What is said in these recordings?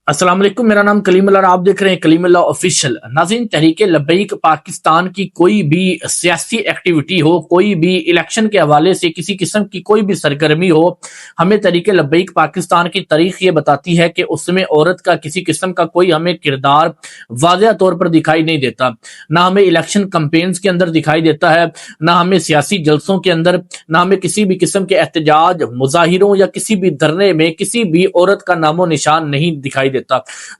अस्सलाम वालेकुम, मेरा नाम कलीम अल्लाह और आप देख रहे हैं कलीम अल्लाह ऑफिशियल। नाज़रीन, तहरीक लब्बैक पाकिस्तान की कोई भी सियासी एक्टिविटी हो, कोई भी इलेक्शन के हवाले से किसी किस्म की कोई भी सरगर्मी हो, हमें तहरीक लब्बैक पाकिस्तान की तारीख ये बताती है कि उसमें औरत का किसी किस्म का कोई हमें किरदार वाज़ेह तौर पर दिखाई नहीं देता। ना हमें इलेक्शन कैंपेन्स के अंदर दिखाई देता है, ना हमें सियासी जलसों के अंदर, ना हमें किसी भी किस्म के एहतजाज मुजाहिरों या किसी भी धरने में किसी भी औरत का नामो निशान नहीं दिखाई देता।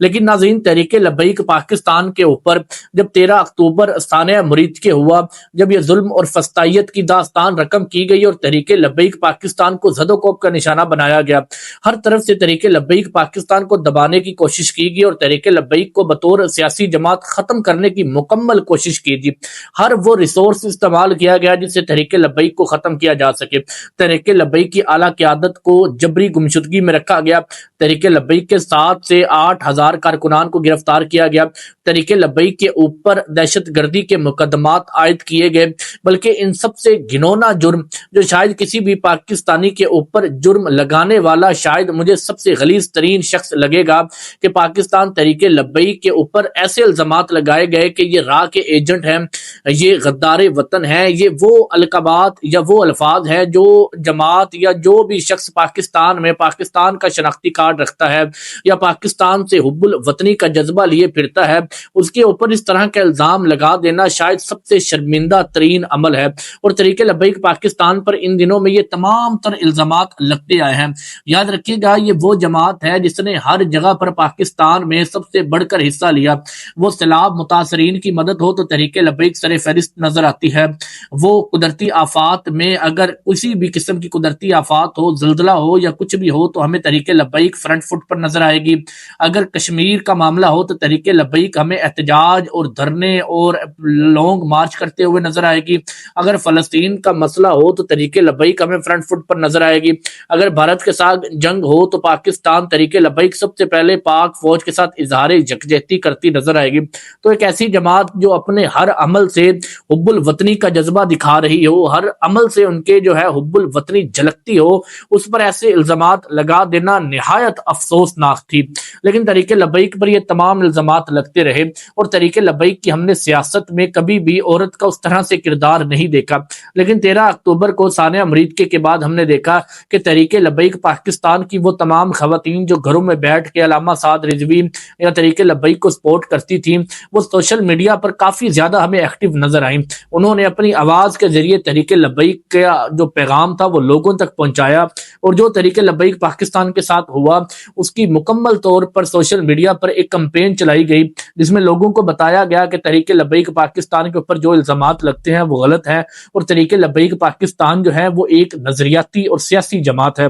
लेकिन नाज़रीन, तहरीक लब्बैक पाकिस्तान के ऊपर जब 13 अक्टूबर सानिया मुरीद के हुआ, जब यह जुल्म और फस्तायत की दास्तान रकम की गई और तहरीक लब्बैक पाकिस्तान को ज़दोकोब का निशाना बनाया गया, हर तरफ से तहरीक लब्बैक पाकिस्तान को दबाने की कोशिश की गई और तहरीक लब्बैक को बतौर सियासी जमात खत्म करने की मुकम्मल कोशिश की गई। हर वो रिसोर्स इस्तेमाल किया गया जिससे तहरीक लब्बैक को खत्म किया जा सके। तहरीक लब्बैक की आला क़यादत को जबरी गुमशुदगी में रखा गया। तहरीक लब्बैक के 7 से 8,000 कारकुनान को गिरफ्तार किया गया। तहरीक लब्बैक के ऊपर दहशत गर्दी के मुकदमात आयद किए गए। बल्कि इन सबसे घिनौना जुर्म जो शायद किसी भी पाकिस्तानी के ऊपर जुर्म लगाने वाला शायद मुझे सबसे गलीज तरीन शख्स लगेगा कि पाकिस्तान तहरीक लब्बैक के ऊपर ऐसे इल्जामात लगाए गए कि ये राह के एजेंट हैं, ये गद्दार वतन है, ये वो अलकाबात या वो अल्फाज है जो जमात या जो भी शख्स पाकिस्तान में पाकिस्तान का शनाख्ती कार्ड रखता है या पाकिस्तान से हुब्बुल वतनी का जज्बा लिए फिरता है, उसके ऊपर इस तरह का इल्जाम लगा देना शायद सबसे शर्मिंदा तरीन अमल है। और तहरीक लब्बैक पाकिस्तान पर इन दिनों में ये तमाम तर इल्जामात लगते आए हैं। याद रखिएगा, ये वो जमात है जिसने हर जगह पर पाकिस्तान में सबसे बढ़कर हिस्सा लिया। वो सैलाब मुतासरीन की मदद हो तो तहरीक लब्बैक सर फहरिस्त नजर आती है। वो कुदरती आफात में अगर किसी भी किस्म की कुदरती आफात हो, जल्जला हो या कुछ भी हो तो हमें तहरीक लब्बैक फ्रंट फुट पर नजर आएगी। अगर कश्मीर का मामला हो तो तहरीक लब्बैक हमें एहतजाज और धरने और लॉन्ग मार्च करते हुए नजर आएगी। अगर फलस्तीन का मसला हो तो तहरीक लब्बैक हमें फ्रंट फुट पर नजर आएगी। अगर भारत के साथ जंग हो तो पाकिस्तान तहरीक लब्बैक सबसे पहले पाक फौज के साथ इजहार यकजहती करती नजर आएगी। तो एक ऐसी जमात जो अपने हर अमल से हुब्बुल वतनी का जज्बा दिखा रही हो, हर अमल से उनके जो है हुब्बुल वतनी झलकती हो, उस पर ऐसे इल्जामात लगा देना निहायत अफसोसनाक थी। लेकिन तहरीक लब्बैक पर ये तमाम इल्जामात लगते रहे और तहरीक लब्बैक की हमने सियासत में कभी भी औरत का उस तरह से किरदार नहीं देखा। लेकिन 13 अक्टूबर को सानिया मुरीद के बाद हमने देखा कि तहरीक लब्बैक पाकिस्तान की वो तमाम खवातीन जो घरों में बैठ के अल्लामा साद रिजवी या तहरीक लब्बैक को सपोर्ट करती थी, वो सोशल मीडिया पर काफी ज्यादा हमें एक्टिव नजर आई। उन्होंने अपनी आवाज के जरिए तहरीक लब्बैक का जो पैगाम था वो लोगों तक पहुंचाया और जो तहरीक लब्बैक पाकिस्तान के साथ हुआ उसकी मुकम्मल तौर पर सोशल मीडिया पर एक कैंपेन चलाई गई जिसमें लोगों को बताया गया कि तहरीक लब्बैक पाकिस्तान के ऊपर जो इल्जामात लगते हैं वो गलत है और तहरीक लब्बैक पाकिस्तान जो है वो एक नजरियाती और सियासी जमात है।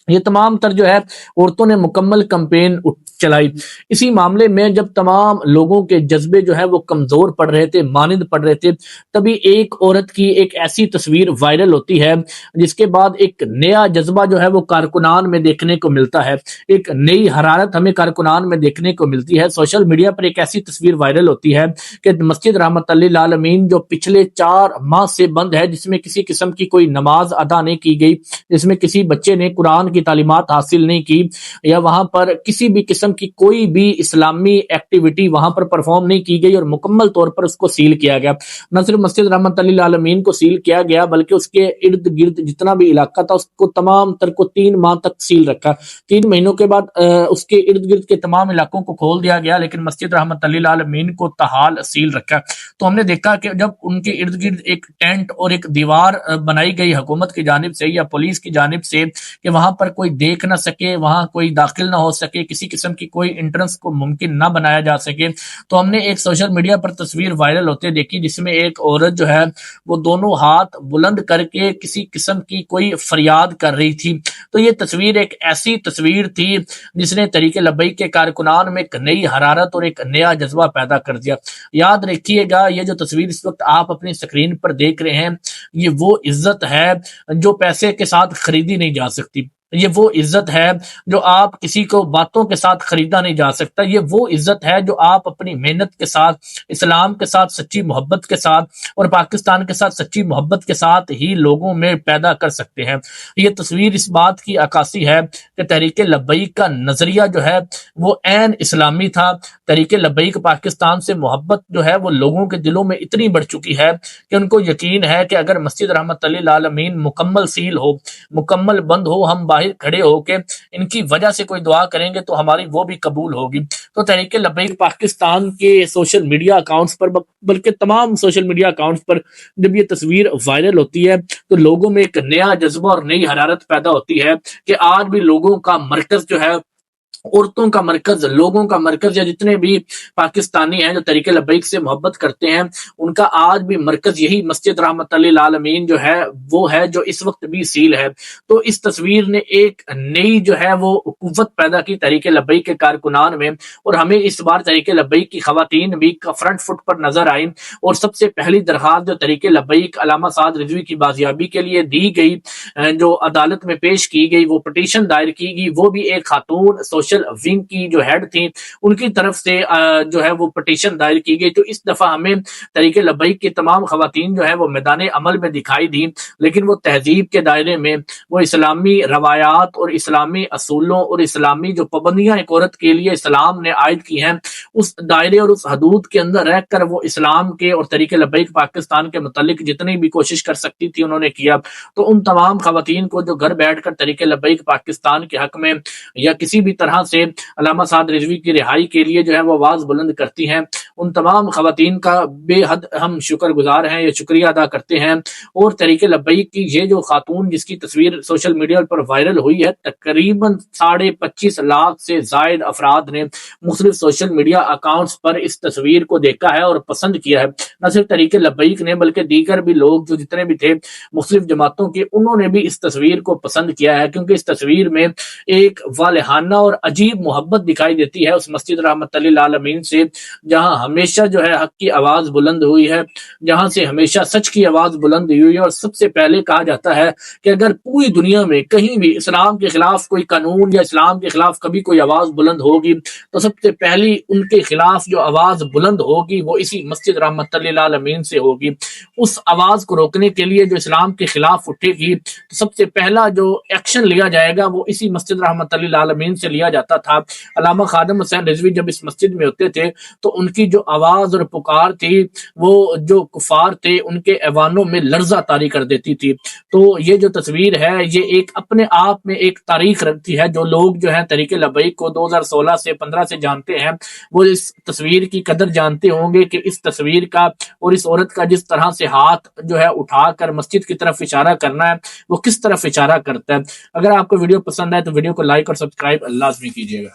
ये तमाम तर जो है औरतों ने मुकम्मल कैंपेन चलाई। इसी मामले में जब तमाम लोगों के जज्बे जो है वो कमजोर पड़ रहे थे, मानिंद पड़ रहे थे, तभी एक औरत की एक ऐसी तस्वीर वायरल होती है जिसके बाद एक नया जज्बा जो है वो कारकुनान में देखने को मिलता है। एक नई हरारत हमें कारकुनान में देखने को मिलती है। सोशल मीडिया पर एक ऐसी तस्वीर वायरल होती है कि मस्जिद रहमतुल्लिल आलमीन जो पिछले 4 माह से बंद है, जिसमें किसी किस्म की कोई नमाज अदा नहीं की गई, जिसमें किसी बच्चे ने कुरान की तालीमात हासिल नहीं की या वहां पर किसी भी किस्म की कोई भी इस्लामी एक्टिविटी वहां पर परफॉर्म नहीं की गई और मुकम्मल तौर पर उसको सील किया गया। न सिर्फ मस्जिद रहमतुल्लिल आलमीन को सील किया गया बल्कि उसके इर्द गिर्द जितना भी इलाका था उसको तमाम तर को 3 माह तक सील रखा। 3 महीनों के बाद उसके इर्द गिर्द के तमाम इलाकों को खोल दिया गया, लेकिन मस्जिद रहमतुल्लिल आलमीन को तहाल सील रखा। तो हमने देखा कि जब उनके इर्द गिर्द एक टेंट और एक दीवार बनाई गई हुकूमत की जानिब से या पुलिस की जानिब से कि वहां पर कोई देख ना सके, वहां कोई दाखिल ना हो सके, किसी किस्म की कोई एंट्रेंस को मुमकिन ना बनाया जा सके, तो हमने एक सोशल मीडिया पर तस्वीर वायरल होते देखी जिसमें एक औरत जो है वो दोनों हाथ बुलंद करके किसी किस्म की कोई फरियाद कर रही थी। तो ये तस्वीर एक ऐसी तस्वीर थी जिसने तहरीक लब्बैक के कारकुनान में एक नई हरारत और एक नया जज्बा पैदा कर दिया। याद रखिएगा, ये जो तस्वीर इस वक्त आप अपनी स्क्रीन पर देख रहे हैं ये वो इज्जत है जो पैसे के साथ खरीदी नहीं जा सकती। یہ وہ عزت ہے جو آپ کسی کو باتوں کے ساتھ خریدا نہیں جا سکتا. یہ وہ عزت ہے جو آپ اپنی محنت کے ساتھ، اسلام کے ساتھ سچی محبت کے ساتھ اور پاکستان کے ساتھ سچی محبت کے ساتھ ہی لوگوں میں پیدا کر سکتے ہیں. یہ تصویر اس بات کی عکاسی ہے کہ تحریک لبیک کا نظریہ جو ہے وہ عین اسلامی تھا. تحریک لبیک پاکستان سے محبت جو ہے وہ لوگوں کے دلوں میں اتنی بڑھ چکی ہے کہ ان کو یقین ہے کہ اگر مسجد رحمت للعالمین مکمل سیل ہو، مکمل بند ہو، ہم باہر کھڑے ہو کے ان کی وجہ سے کوئی دعا کریں گے تو ہماری وہ بھی قبول ہوگی. تو تحریک لبیک پاکستان کے سوشل میڈیا اکاؤنٹس پر، بلکہ تمام سوشل میڈیا اکاؤنٹس پر جب یہ تصویر وائرل ہوتی ہے تو لوگوں میں ایک نیا جذبہ اور نئی حرارت پیدا ہوتی ہے کہ آج بھی لوگوں کا مرکز جو ہے، عورتوں کا مرکز، لوگوں کا مرکز، یا جتنے بھی پاکستانی ہیں جو تحریک لبیک سے محبت کرتے ہیں ان کا آج بھی مرکز یہی مسجد رحمت للعالمین جو ہے وہ ہے جو اس وقت بھی سیل ہے. تو اس تصویر نے ایک نئی جو ہے وہ قوت پیدا کی تحریک لبیک کے کارکنان میں، اور ہمیں اس بار تحریک لبیک کی خواتین بھی فرنٹ فٹ پر نظر آئیں. اور سب سے پہلی درخواست جو تحریک لبیک علامہ سعد رضوی کی بازیابی کے لیے دی گئی، جو عدالت میں پیش کی گئی، وہ پٹیشن دائر کی گئی، وہ بھی ایک خاتون سوشل ونگ کی جو ہیڈ تھی ان کی طرف سے جو ہے وہ پٹیشن دائر کی گئی. تو اس دفعہ ہمیں تحریک لبیک کی تمام خواتین جو ہے وہ میدان عمل میں دکھائی دی، لیکن وہ تہذیب کے دائرے میں، وہ اسلامی روایات اور اسلامی اصولوں اور اسلامی جو پابندیاں ایک عورت کے لیے اسلام نے عائد کی ہیں اس دائرے اور اس حدود کے اندر رہ کر وہ اسلام کے اور تحریک لبیک پاکستان کے متعلق جتنی بھی کوشش کر سکتی تھی انہوں نے کیا. تو ان تمام خواتین کو جو گھر بیٹھ کر تحریک لبیک پاکستان کے حق میں یا کسی بھی طرح سے علامہ سعد رضوی کی رہائی کے لیے جو ہے وہ آواز بلند کرتی ہیں، ان تمام خواتین کا بے حد ہم شکر گزار ہیں، یہ شکریہ ادا کرتے ہیں. اور تحریک لبیک کی یہ جو خاتون جس کی تصویر سوشل میڈیا پر وائرل ہوئی ہے، تقریباً 25.5 لاکھ سے زائد افراد نے مختلف سوشل میڈیا اکاؤنٹس پر اس تصویر کو دیکھا ہے اور پسند کیا ہے. نہ صرف تحریک لبیک نے بلکہ دیگر بھی لوگ جو جتنے بھی تھے مختلف جماعتوں کے، انہوں نے بھی اس تصویر کو پسند کیا ہے، کیونکہ اس تصویر میں ایک والہانہ اور عجیب محبت دکھائی دیتی ہے اس مسجد رحمت للعالمین سے، جہاں ہمیشہ جو ہے حق کی آواز بلند ہوئی ہے، جہاں سے ہمیشہ سچ کی آواز بلند ہوئی ہے. اور سب سے پہلے کہا جاتا ہے کہ اگر پوری دنیا میں کہیں بھی اسلام کے خلاف کوئی قانون یا اسلام کے خلاف کبھی کوئی آواز بلند ہوگی تو سب سے پہلی ان کے خلاف جو آواز بلند ہوگی وہ اسی مسجد رحمت للعالمین سے ہوگی. اس آواز کو روکنے کے لیے جو اسلام کے خلاف اٹھے گی تو سب سے پہلا جو ایکشن لیا جائے گا وہ اسی مسجد رحمت للعالمین سے لیا جاتا تھا. علامہ خادم حسین رضوی جب اس مسجد میں ہوتے تھے تو ان کی جو آواز اور پکار تھی وہ جو کفار تھے ان کے ایوانوں میں لرزہ طاری کر دیتی تھی. تو یہ جو تصویر ہے یہ ایک اپنے آپ میں ایک تاریخ رکھتی ہے. جو لوگ جو ہیں تحریک لبیک کو 2016 سے 15 سے جانتے ہیں وہ اس تصویر کی قدر جانتے ہوں گے کہ اس تصویر کا اور اس عورت کا جس طرح سے ہاتھ جو ہے اٹھا کر مسجد کی طرف اشارہ کرنا ہے وہ کس طرف اشارہ کرتا ہے. اگر آپ کو ویڈیو پسند ہے تو ویڈیو کو لائک اور سبسکرائب لازمی کیجیے گا.